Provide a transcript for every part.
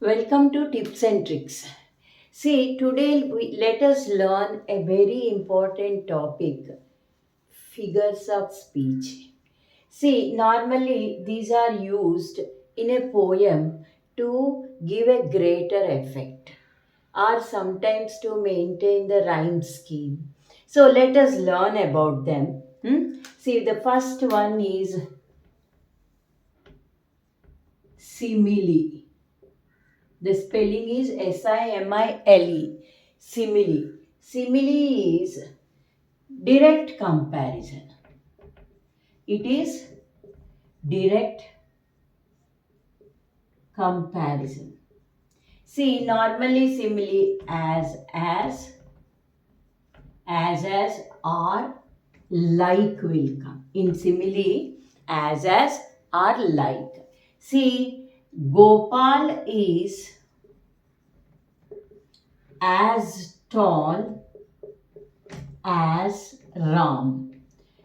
Welcome to Tips and Tricks. See, today let us learn a very important topic, figures of speech. See, normally these are used in a poem to give a greater effect or sometimes to maintain the rhyme scheme. So, let us learn about them. See, the first one is simile. The spelling is Simile. Simile. Simile is direct comparison. It is direct comparison. See, normally simile as or like will come. In simile, as or like. See, Gopal is as tall as Ram.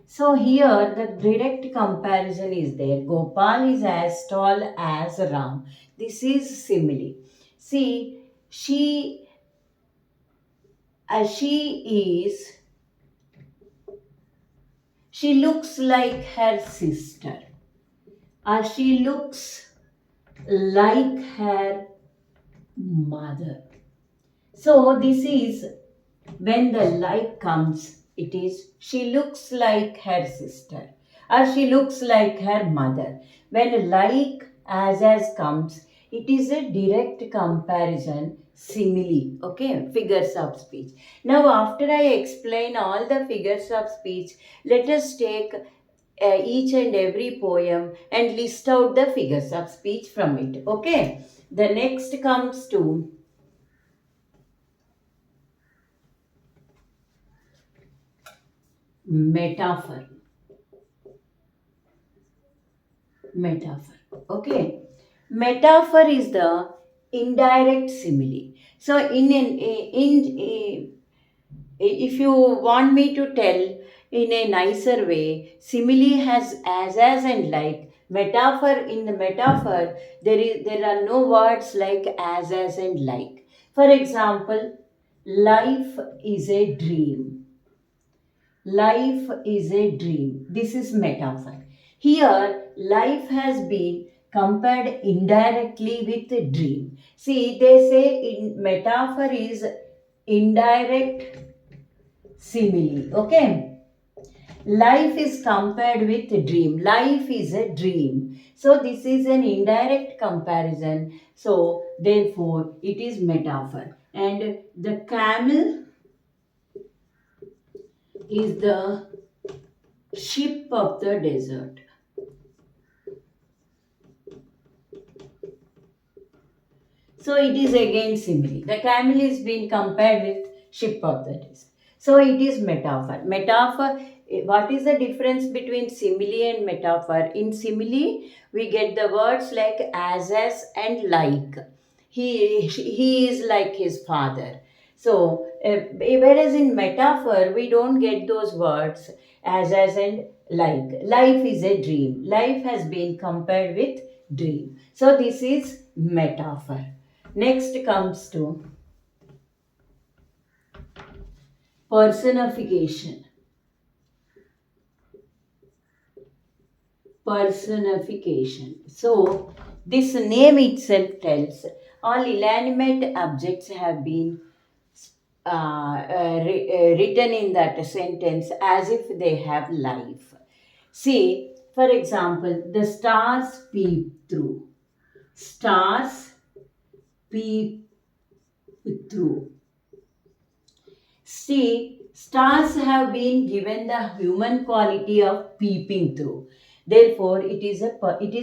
So here the direct comparison is there. Gopal is as tall as Ram. This is simile. See, she is, she looks like her sister, or she looks like her mother. So this is when the like comes, it is she looks like her sister or she looks like her mother. When like as comes, it is a direct comparison, simile, okay, figures of speech. Now, after I explain all the figures of speech, let us take each and every poem and list out the figures of speech from it, okay. The next comes to metaphor. Metaphor, okay. Metaphor is the indirect simile. So if you want me to tell in a nicer way, simile has as and like. Metaphor, in the metaphor, there are no words like as and like. For example, life is a dream. Life is a dream. This is metaphor. Here, life has been compared indirectly with a dream. See, they say in metaphor is indirect simile. Okay. Life is compared with a dream. Life is a dream. So this is an indirect comparison. So therefore, it is metaphor. And the camel is the ship of the desert. So it is again simile. The camel is being compared with ship of the desert. So it is metaphor. Metaphor, what is the difference between simile and metaphor? In simile, we get the words like as and like. He is like his father. So, whereas in metaphor, we don't get those words as and like. Life is a dream. Life has been compared with dream. So, this is metaphor. Next comes to personification. Personification. So, this name itself tells all inanimate objects have been written in that sentence as if they have life. See, for example, the stars peep through. Stars peep through. See, stars have been given the human quality of peeping through. Therefore, it is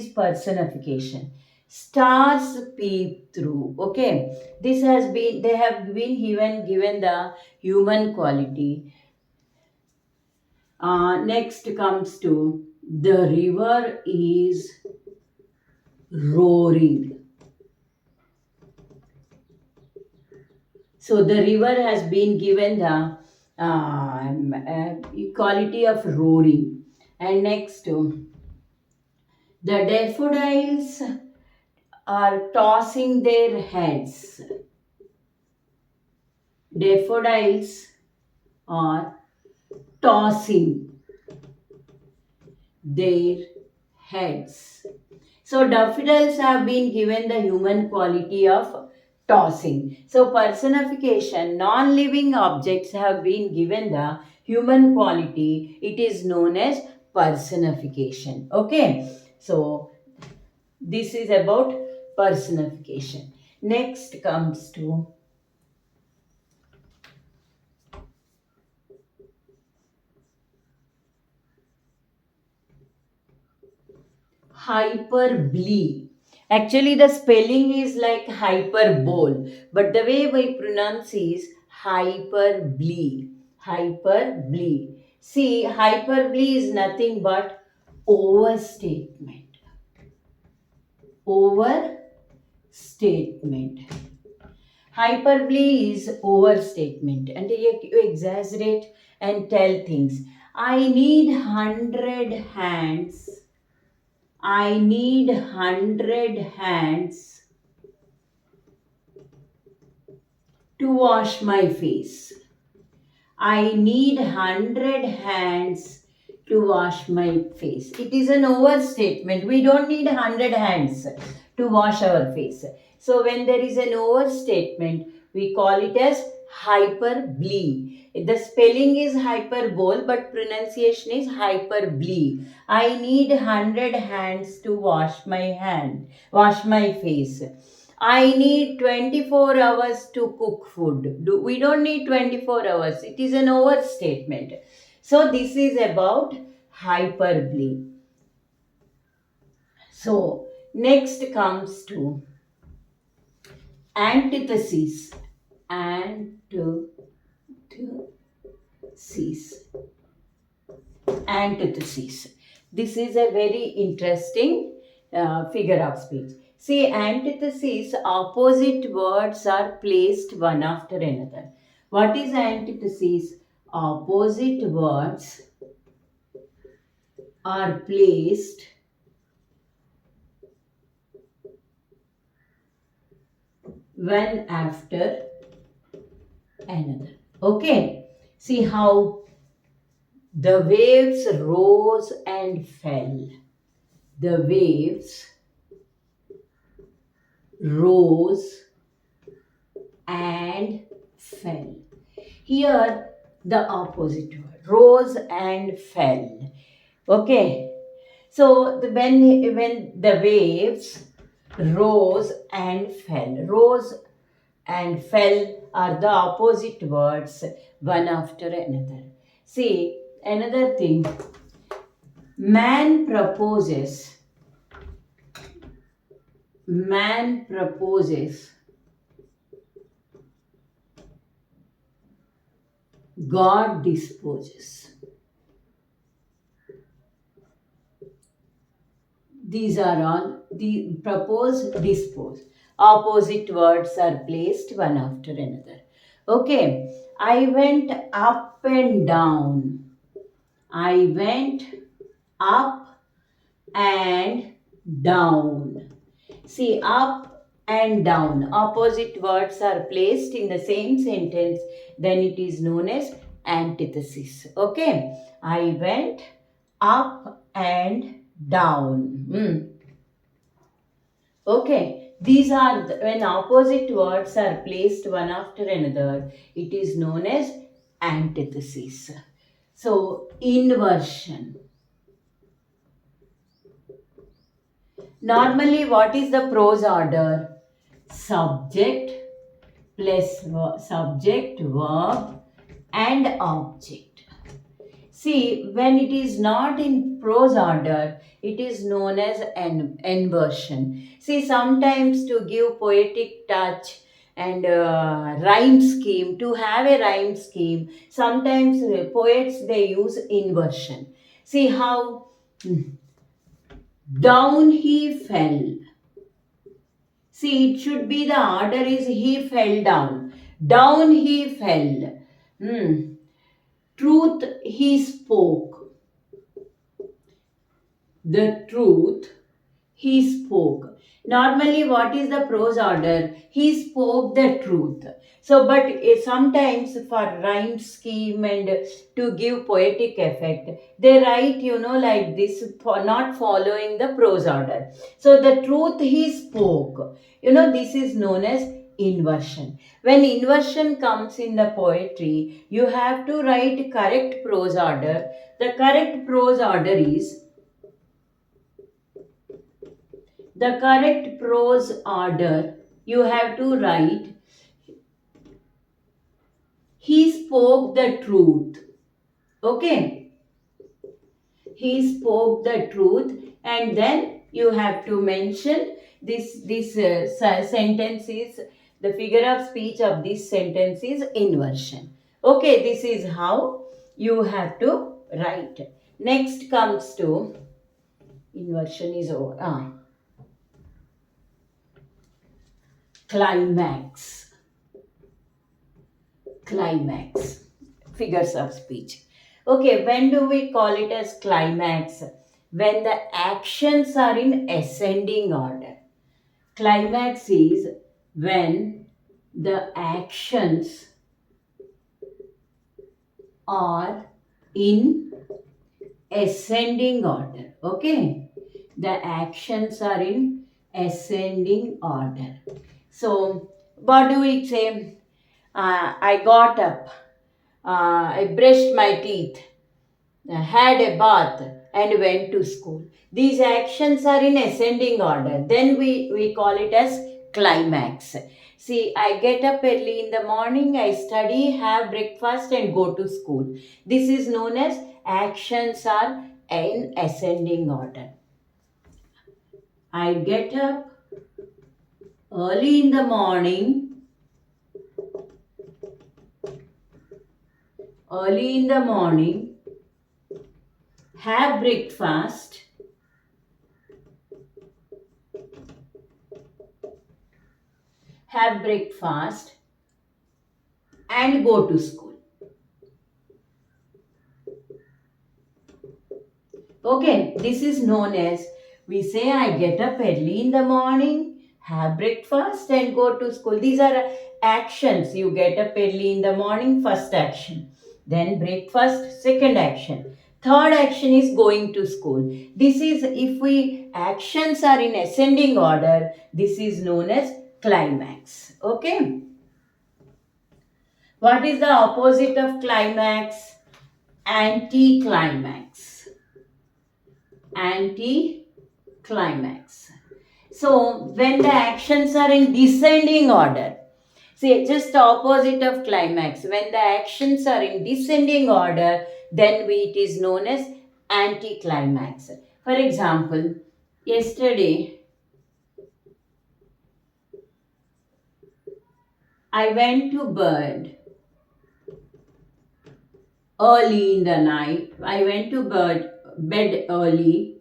personification. Stars peep through. Okay, this has been, they have been given the human quality. Next comes to the river is roaring. So the river has been given the quality of roaring. And next, the daffodils are tossing their heads. Daffodils are tossing their heads. So daffodils have been given the human quality of tossing. So personification, non-living objects have been given the human quality. It is known as personification. Okay. So this is about personification. Next comes to hyperbole. Actually, the spelling is like hyperbole, but the way we pronounce is hyperbole. Hyperbole. See, hyperbole is nothing but overstatement. Overstatement. Hyperbole is overstatement, and you exaggerate and tell things. I need 100 hands. I need 100 hands to wash my face. I need 100 hands to wash my face. It is an overstatement. We don't need 100 hands to wash our face. So when there is an overstatement, we call it as hyperbole. The spelling is hyperbole, but pronunciation is hyperbole. I need 100 hands to wash my face. I need 24 hours to cook food. We don't need 24 hours. It is an overstatement. So this is about hyperbole. So next comes to antithesis. Antithesis. Antithesis. This is a very interesting figure of speech. See, antithesis, opposite words are placed one after another. What is antithesis? Opposite words are placed one after another. Okay. See how the waves rose and fell. The waves rose and fell. Here the opposite word, rose and fell. Okay. So when the waves rose and fell are the opposite words one after another. See, another thing, man proposes, God disposes. These are all the propose, dispose. Opposite words are placed one after another. Okay, I went up and down. I went up and down. See, up and down. Opposite words are placed in the same sentence, then it is known as antithesis. Okay, I went up and down. Okay, these are when opposite words are placed one after another, it is known as antithesis. So, inversion. Normally, what is the prose order? Subject plus subject, verb, and object. See, when it is not in prose order, it is known as an inversion. See, sometimes to give poetic touch and rhyme scheme, to have a rhyme scheme, sometimes poets they use inversion. See how down he fell. See, it should be the order is he fell down. Down he fell. Truth he spoke. The truth he spoke. Normally, what is the prose order? He spoke the truth. So but sometimes for rhyme scheme and to give poetic effect, they write, like this, for not following the prose order. So the truth he spoke, this is known as inversion. When inversion comes in the poetry, you have to write correct prose order. The correct prose order is, the correct prose order, you have to write, he spoke the truth. Okay, he spoke the truth, and then you have to mention this sentence is, the figure of speech of this sentence is inversion. Okay, this is how you have to write. Next comes to, inversion is over. Climax. Climax, figures of speech. Okay, when do we call it as climax? When the actions are in ascending order. Climax is when the actions are in ascending order. Okay, the actions are in ascending order. So what do we say? I got up, I brushed my teeth, had a bath, and went to school. These actions are in ascending order. Then we call it as climax. See, I get up early in the morning, I study, have breakfast, and go to school. This is known as actions are in ascending order. I get up early in the morning, early in the morning, have breakfast, and go to school. Okay, this is known as, we say I get up early in the morning, have breakfast, and go to school. These are actions. You get up early in the morning, first action. Then breakfast, second action. Third action is going to school. This is, if we actions are in ascending order, this is known as climax. Okay. What is the opposite of climax? Anticlimax. Anticlimax. So when the actions are in descending order, see, just opposite of climax. When the actions are in descending order, then it is known as anticlimax. For example, yesterday I went to bed early in the night. I went to bed early.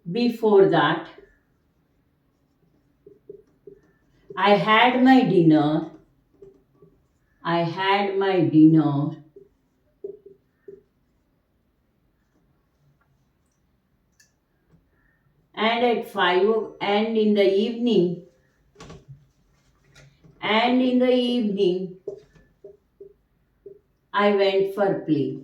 Before that, I had my dinner. I had my dinner. And at 5 and in the evening, I went for play.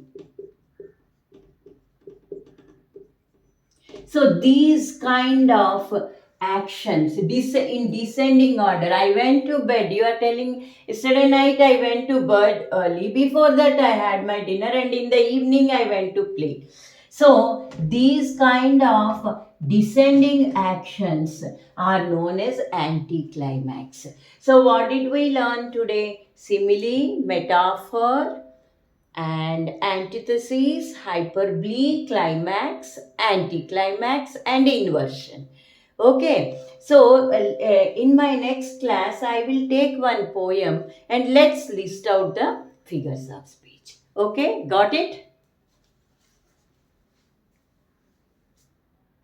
So these kind of actions, in descending order. I went to bed. You are telling, yesterday night I went to bed early. Before that I had my dinner, and in the evening I went to play. So these kind of descending actions are known as anticlimax. So what did we learn today? Simile, metaphor, and antithesis, hyperbole, climax, anticlimax, and inversion. Okay, so in my next class, I will take one poem and let's list out the figures of speech. Okay, got it?